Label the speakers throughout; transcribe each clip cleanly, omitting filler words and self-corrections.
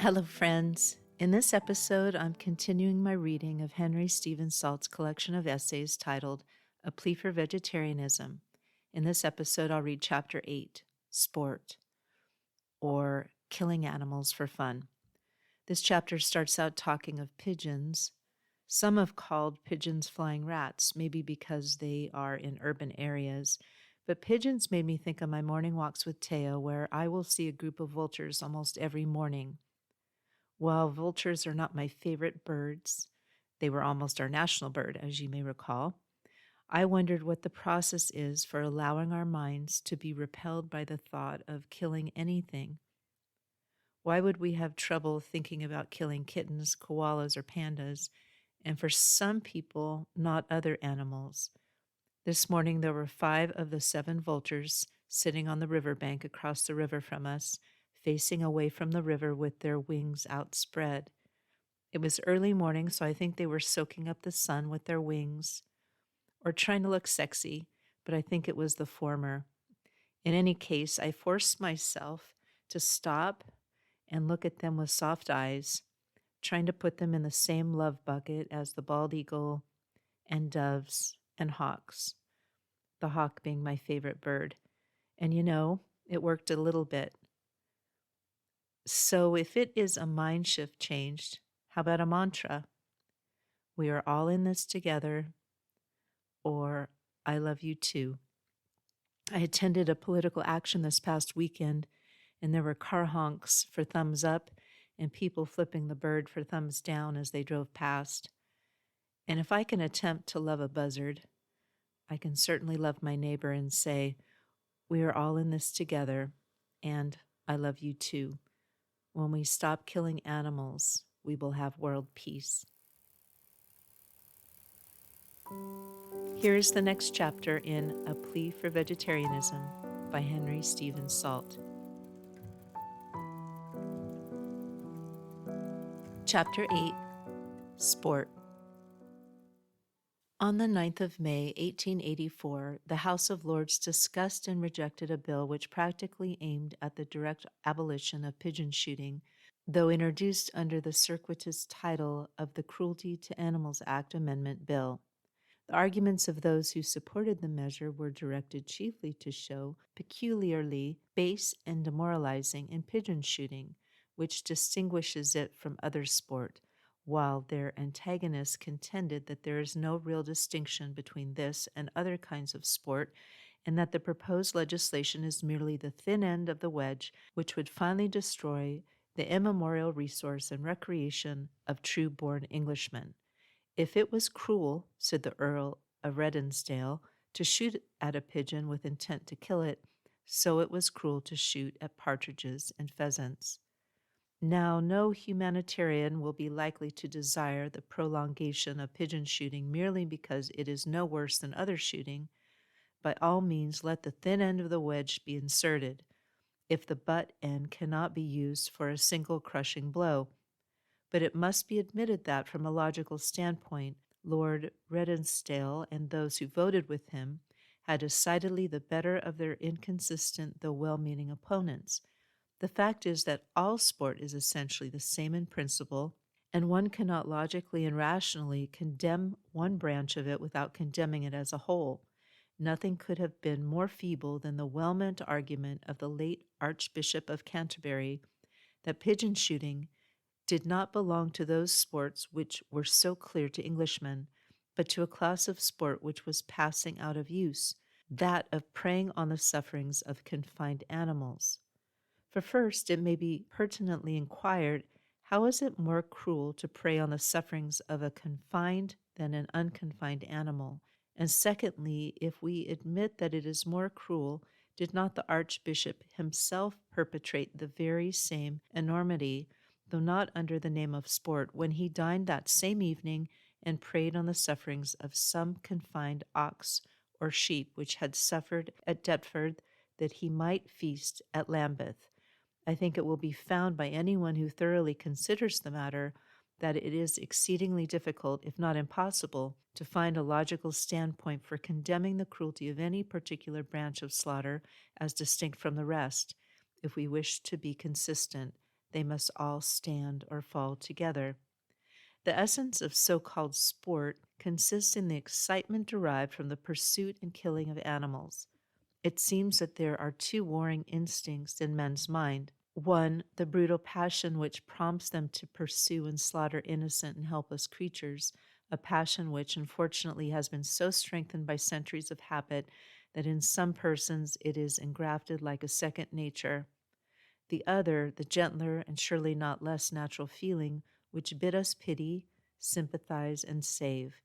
Speaker 1: Hello, friends. In this episode, I'm continuing my reading of Henry Stephen Salt's collection of essays titled A Plea for Vegetarianism. In this episode, I'll read Chapter 8, Sport, or Killing Animals for Fun. This chapter starts out talking of pigeons. Some have called pigeons flying rats, maybe because they are in urban areas. But pigeons made me think of my morning walks with Teo, where I will see a group of vultures almost every morning. While vultures are not my favorite birds, they were almost our national bird, as you may recall. I wondered what the process is for allowing our minds to be repelled by the thought of killing anything. Why would we have trouble thinking about killing kittens, koalas, or pandas, and for some people, not other animals? This morning there were 5 of the 7 vultures sitting on the riverbank across the river from us, facing away from the river with their wings outspread. It was early morning, so I think they were soaking up the sun with their wings or trying to look sexy, but I think it was the former. In any case, I forced myself to stop and look at them with soft eyes, trying to put them in the same love bucket as the bald eagle and doves and hawks, the hawk being my favorite bird. And it worked a little bit. So if it is a mind shift changed, how about a mantra? We are all in this together, or I love you too. I attended a political action this past weekend, and there were car honks for thumbs up and people flipping the bird for thumbs down as they drove past. And if I can attempt to love a buzzard, I can certainly love my neighbor and say, we are all in this together, and I love you too. When we stop killing animals, we will have world peace. Here is the next chapter in A Plea for Vegetarianism by Henry Stephen Salt. Chapter 8, Sport. On the 9th of May, 1884, the House of Lords discussed and rejected a bill which practically aimed at the direct abolition of pigeon shooting, though introduced under the circuitous title of the Cruelty to Animals Act Amendment Bill. The arguments of those who supported the measure were directed chiefly to show peculiarly base and demoralizing in pigeon shooting, which distinguishes it from other sport, while their antagonists contended that there is no real distinction between this and other kinds of sport, and that the proposed legislation is merely the thin end of the wedge which would finally destroy the immemorial resource and recreation of true-born Englishmen. If it was cruel, said the Earl of Redensdale, to shoot at a pigeon with intent to kill it, so it was cruel to shoot at partridges and pheasants. Now, no humanitarian will be likely to desire the prolongation of pigeon shooting merely because it is no worse than other shooting. By all means, let the thin end of the wedge be inserted, if the butt end cannot be used for a single crushing blow. But it must be admitted that, from a logical standpoint, Lord Redensdale and those who voted with him had decidedly the better of their inconsistent though well-meaning opponents. The fact is that all sport is essentially the same in principle, and one cannot logically and rationally condemn one branch of it without condemning it as a whole. Nothing could have been more feeble than the well-meant argument of the late Archbishop of Canterbury that pigeon shooting did not belong to those sports which were so clear to Englishmen, but to a class of sport which was passing out of use, that of preying on the sufferings of confined animals. For first, it may be pertinently inquired, how is it more cruel to prey on the sufferings of a confined than an unconfined animal? And secondly, if we admit that it is more cruel, did not the Archbishop himself perpetrate the very same enormity, though not under the name of sport, when he dined that same evening and preyed on the sufferings of some confined ox or sheep which had suffered at Deptford that he might feast at Lambeth? I think it will be found by anyone who thoroughly considers the matter that it is exceedingly difficult, if not impossible, to find a logical standpoint for condemning the cruelty of any particular branch of slaughter as distinct from the rest, if we wish to be consistent, they must all stand or fall together. The essence of so called sport consists in the excitement derived from the pursuit and killing of animals. It seems that there are two warring instincts in men's mind. One, the brutal passion which prompts them to pursue and slaughter innocent and helpless creatures, a passion which unfortunately has been so strengthened by centuries of habit that in some persons it is engrafted like a second nature. The other, the gentler and surely not less natural feeling, which bid us pity, sympathize, and save.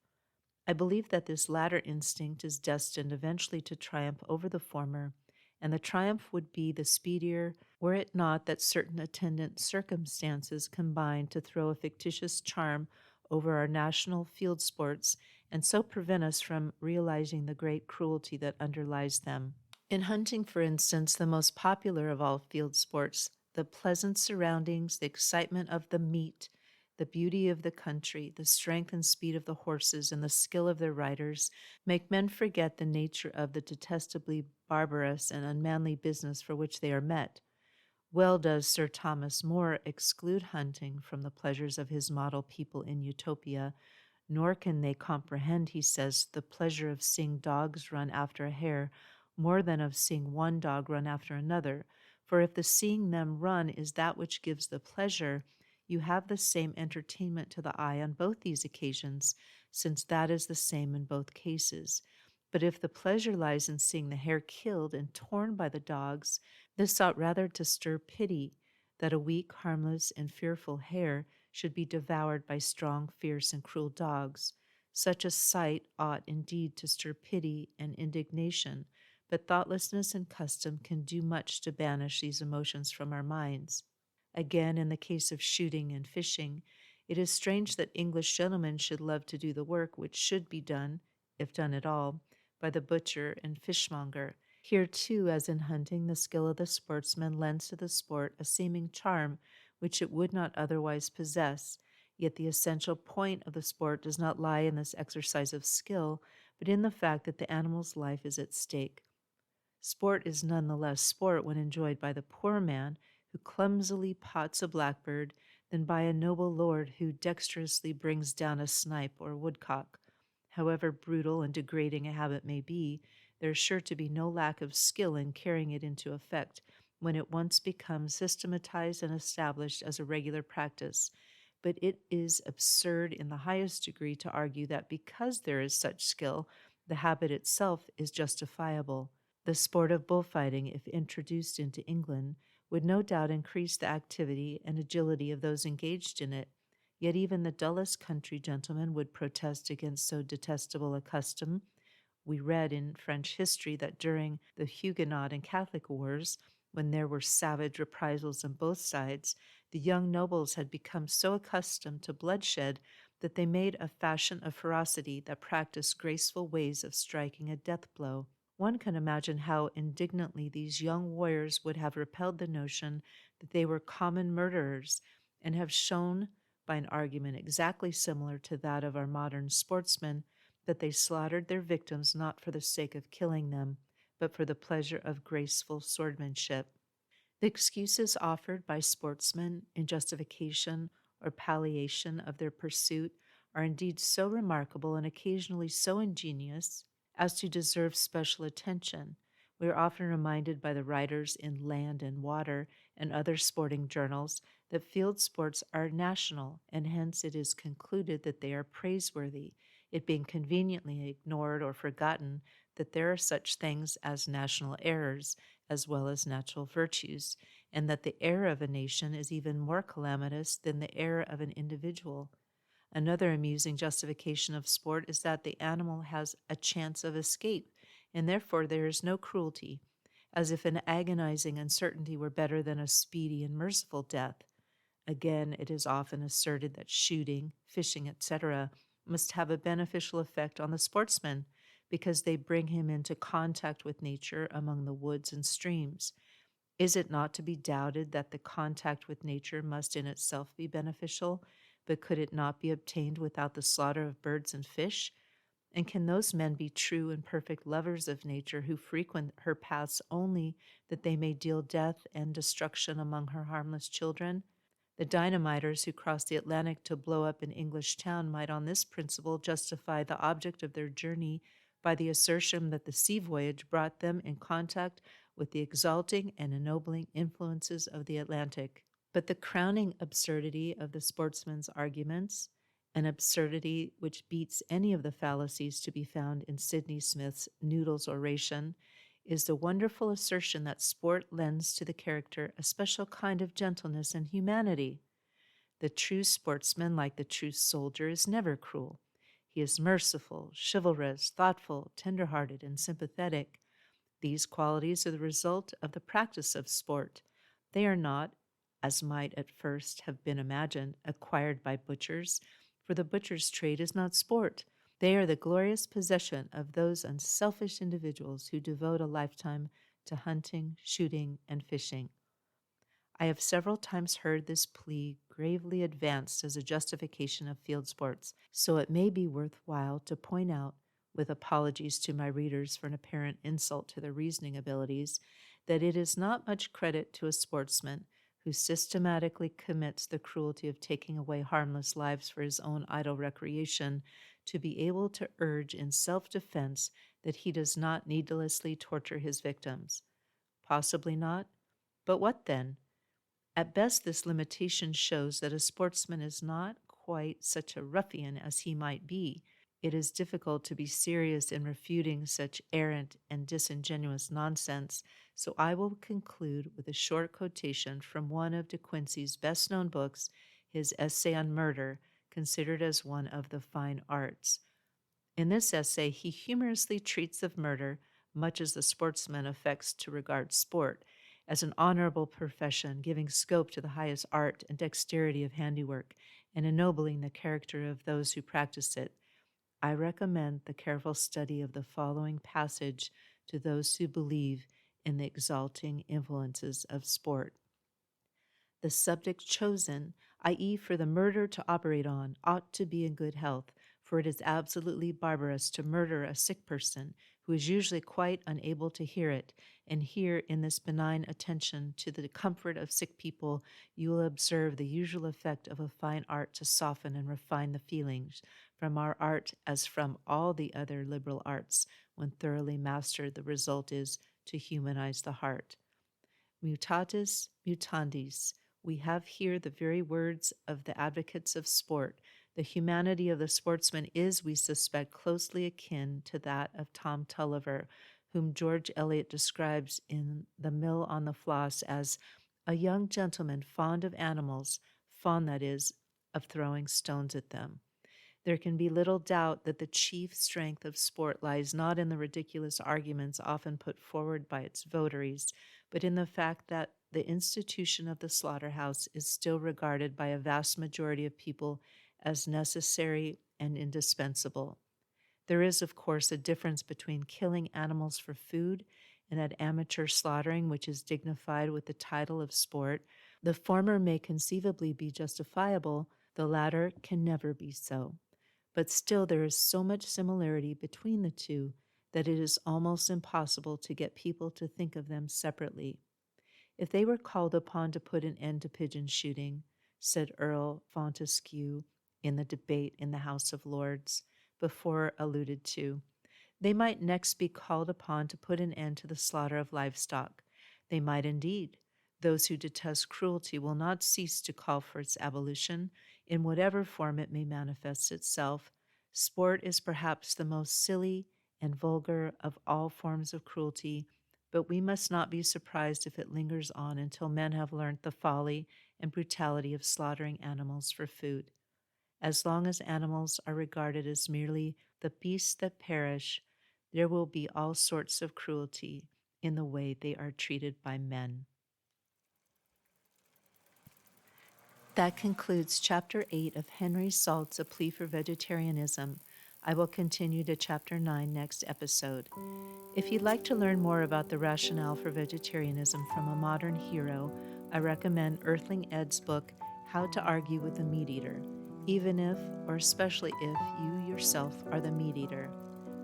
Speaker 1: I believe that this latter instinct is destined eventually to triumph over the former, and the triumph would be the speedier were it not that certain attendant circumstances combine to throw a fictitious charm over our national field sports and so prevent us from realizing the great cruelty that underlies them. In hunting, for instance, the most popular of all field sports, the pleasant surroundings, the excitement of the meet, the beauty of the country, the strength and speed of the horses, and the skill of their riders make men forget the nature of the detestably barbarous and unmanly business for which they are met. Well does Sir Thomas More exclude hunting from the pleasures of his model people in Utopia, nor can they comprehend, he says, the pleasure of seeing dogs run after a hare more than of seeing one dog run after another. For if the seeing them run is that which gives the pleasure, you have the same entertainment to the eye on both these occasions, since that is the same in both cases. But if the pleasure lies in seeing the hare killed and torn by the dogs, this ought rather to stir pity, that a weak, harmless, and fearful hare should be devoured by strong, fierce, and cruel dogs. Such a sight ought indeed to stir pity and indignation, but thoughtlessness and custom can do much to banish these emotions from our minds. Again, in the case of shooting and fishing, it is strange that English gentlemen should love to do the work which should be done, if done at all, by the butcher and fishmonger. Here, too, as in hunting, the skill of the sportsman lends to the sport a seeming charm which it would not otherwise possess. Yet the essential point of the sport does not lie in this exercise of skill, but in the fact that the animal's life is at stake. Sport is none the less sport when enjoyed by the poor man who clumsily pots a blackbird than by a noble lord who dexterously brings down a snipe or woodcock. However brutal and degrading a habit may be, there is sure to be no lack of skill in carrying it into effect when it once becomes systematized and established as a regular practice. But it is absurd in the highest degree to argue that because there is such skill, the habit itself is justifiable. The sport of bullfighting, if introduced into England, would no doubt increase the activity and agility of those engaged in it. Yet even the dullest country gentleman would protest against so detestable a custom. We read in French history that during the Huguenot and Catholic wars, when there were savage reprisals on both sides, the young nobles had become so accustomed to bloodshed that they made a fashion of ferocity that practiced graceful ways of striking a death blow. One can imagine how indignantly these young warriors would have repelled the notion that they were common murderers, and have shown, by an argument exactly similar to that of our modern sportsmen, that they slaughtered their victims not for the sake of killing them, but for the pleasure of graceful swordsmanship. The excuses offered by sportsmen in justification or palliation of their pursuit are indeed so remarkable and occasionally so ingenious as to deserve special attention. We are often reminded by the writers in Land and Water and other sporting journals that field sports are national, and hence it is concluded that they are praiseworthy, it being conveniently ignored or forgotten that there are such things as national errors as well as natural virtues, and that the error of a nation is even more calamitous than the error of an individual. Another amusing justification of sport is that the animal has a chance of escape, and therefore there is no cruelty, as if an agonizing uncertainty were better than a speedy and merciful death. Again, it is often asserted that shooting, fishing, etc., must have a beneficial effect on the sportsman because they bring him into contact with nature among the woods and streams. Is it not to be doubted that the contact with nature must in itself be beneficial, but could it not be obtained without the slaughter of birds and fish? And can those men be true and perfect lovers of nature who frequent her paths only that they may deal death and destruction among her harmless children? The dynamiters who crossed the Atlantic to blow up an English town might, on this principle, justify the object of their journey by the assertion that the sea voyage brought them in contact with the exalting and ennobling influences of the Atlantic. But the crowning absurdity of the sportsman's arguments, an absurdity which beats any of the fallacies to be found in Sidney Smith's Noodle's oration, is the wonderful assertion that sport lends to the character a special kind of gentleness and humanity. The true sportsman, like the true soldier, is never cruel. He is merciful, chivalrous, thoughtful, tender-hearted, and sympathetic. These qualities are the result of the practice of sport. They are not, as might at first have been imagined, acquired by butchers, for the butcher's trade is not sport. They are the glorious possession of those unselfish individuals who devote a lifetime to hunting, shooting, and fishing. I have several times heard this plea gravely advanced as a justification of field sports, so it may be worthwhile to point out, with apologies to my readers for an apparent insult to their reasoning abilities, that it is not much credit to a sportsman who systematically commits the cruelty of taking away harmless lives for his own idle recreation to be able to urge in self-defense that he does not needlessly torture his victims. Possibly not, but what then? At best, this limitation shows that a sportsman is not quite such a ruffian as he might be. It is difficult to be serious in refuting such arrant and disingenuous nonsense, so I will conclude with a short quotation from one of De Quincey's best-known books, his Essay on Murder, considered as one of the fine arts. In this essay, he humorously treats of murder, much as the sportsman affects to regard sport, as an honorable profession, giving scope to the highest art and dexterity of handiwork, and ennobling the character of those who practice it. I recommend the careful study of the following passage to those who believe in the exalting influences of sport. The subject chosen, i.e., for the murder to operate on, ought to be in good health, for it is absolutely barbarous to murder a sick person who is usually quite unable to hear it, and here in this benign attention to the comfort of sick people you will observe the usual effect of a fine art to soften and refine the feelings, from our art as from all the other liberal arts. When thoroughly mastered, the result is to humanize the heart. Mutatis mutandis. We have here the very words of the advocates of sport. The humanity of the sportsman is, we suspect, closely akin to that of Tom Tulliver, whom George Eliot describes in The Mill on the Floss as a young gentleman fond of animals, fond, that is, of throwing stones at them. There can be little doubt that the chief strength of sport lies not in the ridiculous arguments often put forward by its votaries, but in the fact that the institution of the slaughterhouse is still regarded by a vast majority of people as necessary and indispensable. There is, of course, a difference between killing animals for food and that amateur slaughtering which is dignified with the title of sport. The former may conceivably be justifiable, the latter can never be so. But still there is so much similarity between the two that it is almost impossible to get people to think of them separately. If they were called upon to put an end to pigeon shooting, said Earl Fortescue in the debate in the House of Lords, before alluded to, they might next be called upon to put an end to the slaughter of livestock. They might indeed. Those who detest cruelty will not cease to call for its abolition, in whatever form it may manifest itself. Sport is perhaps the most silly and vulgar of all forms of cruelty, but we must not be surprised if it lingers on until men have learnt the folly and brutality of slaughtering animals for food. As long as animals are regarded as merely the beasts that perish, there will be all sorts of cruelty in the way they are treated by men. That concludes Chapter 8 of Henry Salt's A Plea for Vegetarianism. I will continue to Chapter 9 next episode. If you'd like to learn more about the rationale for vegetarianism from a modern hero, I recommend Earthling Ed's book, How to Argue with a Meat Eater, even if, or especially if, you yourself are the meat eater.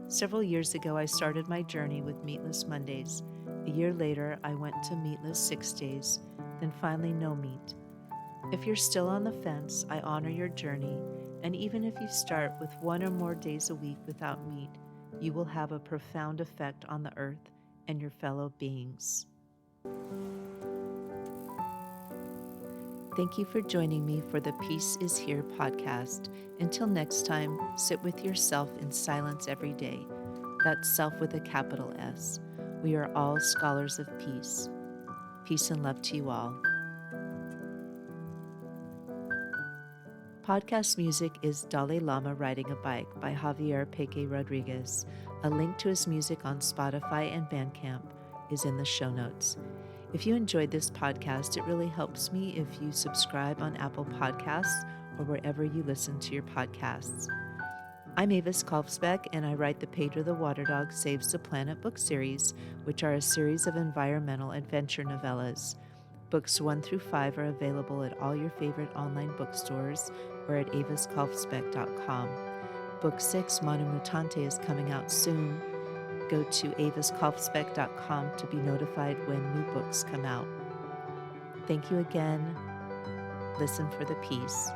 Speaker 1: Several years ago, I started my journey with meatless Mondays. A year later, I went to meatless 6 days, then finally no meat. If you're still on the fence, I honor your journey, and even if you start with 1 or more days a week without meat, you will have a profound effect on the earth and your fellow beings. Thank you for joining me for the Peace is Here podcast. Until next time, sit with yourself in silence every day. That's self with a capital S. We are all scholars of peace. Peace and love to you all. Podcast music is Dalai Lama Riding a Bike by Javier Peque Rodriguez. A link to his music on Spotify and Bandcamp is in the show notes. If you enjoyed this podcast, it really helps me if you subscribe on Apple Podcasts or wherever you listen to your podcasts. I'm Avis, and I write the Pedro the Water Dog Saves the Planet book series, which are a series of environmental adventure novellas. Books 1 through 5 are available at all your favorite online bookstores or at aviskalfsbeck.com. Book 6, Manu Mutante, is coming out soon. Go to aviskalfsbeck.com to be notified when new books come out. Thank you again. Listen for the peace.